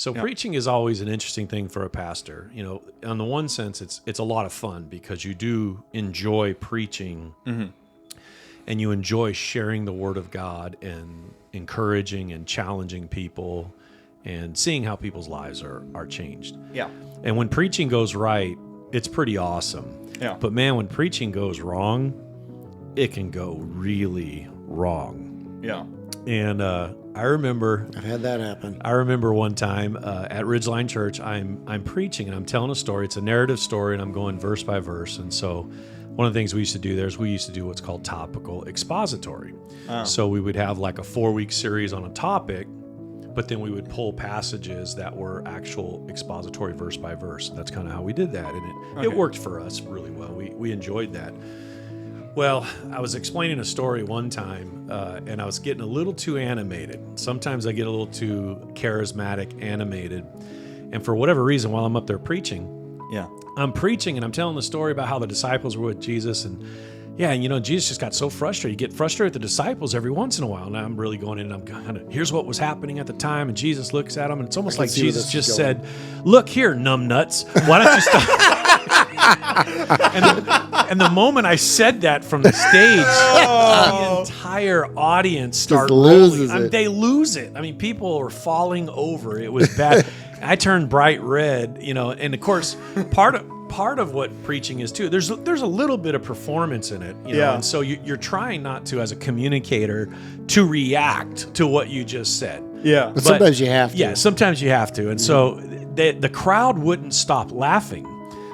So preaching is always an interesting thing for a pastor. You know, on the one sense, it's a lot of fun because you do enjoy preaching and you enjoy sharing the word of God and encouraging and challenging people and seeing how people's lives are changed. Yeah. And when preaching goes right, it's pretty awesome. Yeah. But man, when preaching goes wrong, it can go really wrong. Yeah. And I remember I've had that happen. I remember one time at Ridgeline Church, I'm preaching and I'm telling a story. It's a narrative story, and I'm going verse by verse. And so one of the things we used to do there is we used to do what's called topical expository. So we would have like a 4-week series on a topic, but then we would pull passages that were actual expository verse by verse. That's kind of how we did that, and it worked for us really well. We enjoyed that. Well, I was explaining a story one time, and I was getting a little too animated. Sometimes I get a little too charismatic, animated. And for whatever reason, while I'm up there preaching, I'm preaching and I'm telling the story about how the disciples were with Jesus. And you know, Jesus just got so frustrated. You get frustrated with the disciples every once in a while. And I'm really going in and I'm kind of, here's what was happening at the time. And Jesus looks at them, and it's almost like Jesus just said, look here, numbnuts, why don't you stop? And the moment I said that from the stage, the entire audience started rolling. They lose it. I mean, people are falling over. It was bad. I turned bright red, you know, and of course, part of what preaching is too, there's a little bit of performance in it, you know, and so you're trying not to, as a communicator, to react to what you just said. Yeah, but sometimes you have to. Yeah, sometimes you have to, and so the crowd wouldn't stop laughing.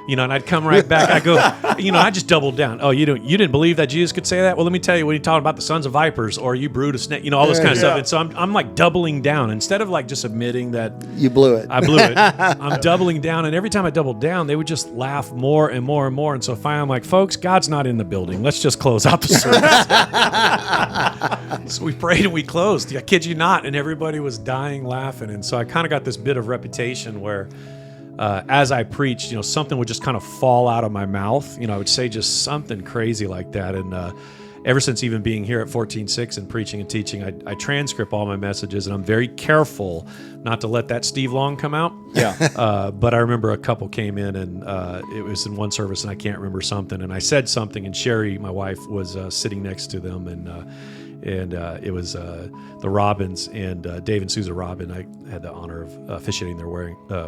You know, and I'd come right back. I go, you know, I just doubled down. Oh, you didn't believe that Jesus could say that? Well, let me tell you, when he talked about the sons of vipers, or you brood of snake, you know, all this kind of stuff. And so I'm like doubling down instead of like just admitting that you blew it. I blew it. I'm doubling down, and every time I doubled down, they would just laugh more and more and more. And so finally, I'm like, folks, God's not in the building. Let's just close out the service. So we prayed and we closed. I kid you not, and everybody was dying laughing. And so I kind of got this bit of reputation where, as I preached, you know, something would just kind of fall out of my mouth. You know, I would say just something crazy like that. And ever since even being here at 14:6 and preaching and teaching, I transcript all my messages, and I'm very careful not to let that Steve Long come out. Yeah. But I remember a couple came in, and it was in one service, and I can't remember something, and I said something, and Sherry, my wife, was sitting next to them, and it was the Robins, and Dave and Susan Robin. I had the honor of officiating their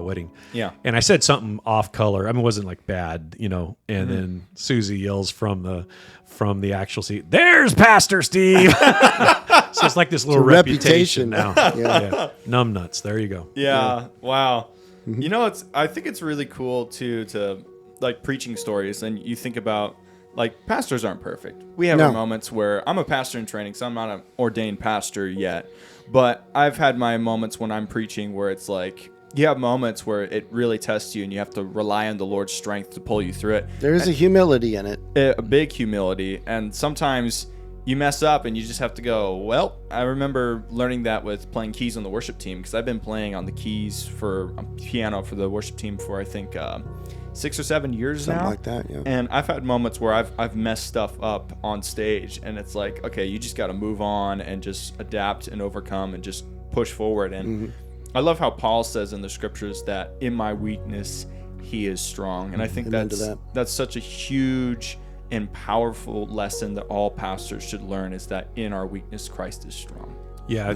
wedding. Yeah. And I said something off color. I mean, it wasn't like bad, you know. And then Susie yells from the actual seat, "There's Pastor Steve!" So it's like this little reputation now. Yeah. Numbnuts. There you go. Yeah. Wow. Mm-hmm. You know, I think it's really cool to like preaching stories, and you think about, like, pastors aren't perfect. We have our moments where I'm a pastor in training, so I'm not an ordained pastor yet. But I've had my moments when I'm preaching where it's like, you have moments where it really tests you and you have to rely on the Lord's strength to pull you through it. There is a humility in it. A big humility. And sometimes you mess up and you just have to go, well, I remember learning that with playing keys on the worship team, because I've been playing on the keys for piano for the worship team for, I think, 6 or 7 years Something now. like that, yeah. And I've had moments where I've messed stuff up on stage, and it's like, okay, you just got to move on and just adapt and overcome and just push forward. And I love how Paul says in the scriptures that in my weakness he is strong. And I think that's such a huge and powerful lesson that all pastors should learn, is that in our weakness Christ is strong. Yeah,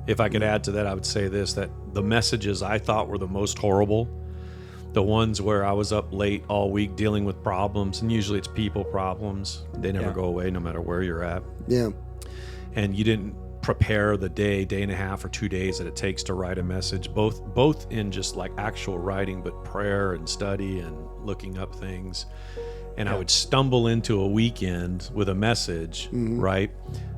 if I could add to that, I would say this, that the messages I thought were the most horrible, the ones where I was up late all week dealing with problems, and usually it's people problems. They never go away no matter where you're at. Yeah. And you didn't prepare the day and a half or 2 days that it takes to write a message, both in just like actual writing, but prayer and study and looking up things. And I would stumble into a weekend with a message, right?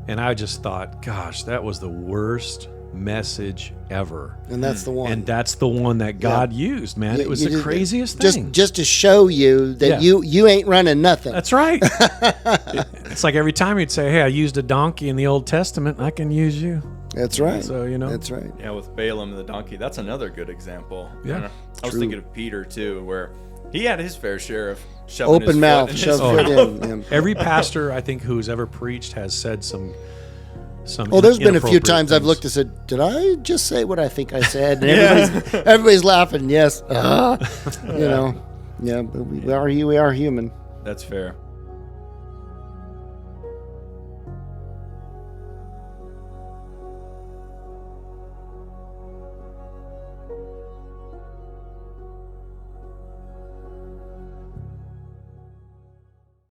And I just thought, gosh, that was the worst message ever. And that's the one. And that's the one that God used, man. It was the craziest thing. Just to show you that you ain't running nothing. That's right. It's like every time you'd say, hey, I used a donkey in the Old Testament, I can use you. That's right. So, you know. That's right. Yeah, with Balaam and the donkey, that's another good example. Yeah. I was thinking of Peter, too, where he had his fair share of shoving open his mouth, foot shove foot in. Every pastor, I think, who's ever preached has said some some. Well, there's been a few inappropriate times I've things. looked and said, "Did I just say what I think I said?" And everybody's laughing. Yes, you know, yeah, but we are human. That's fair.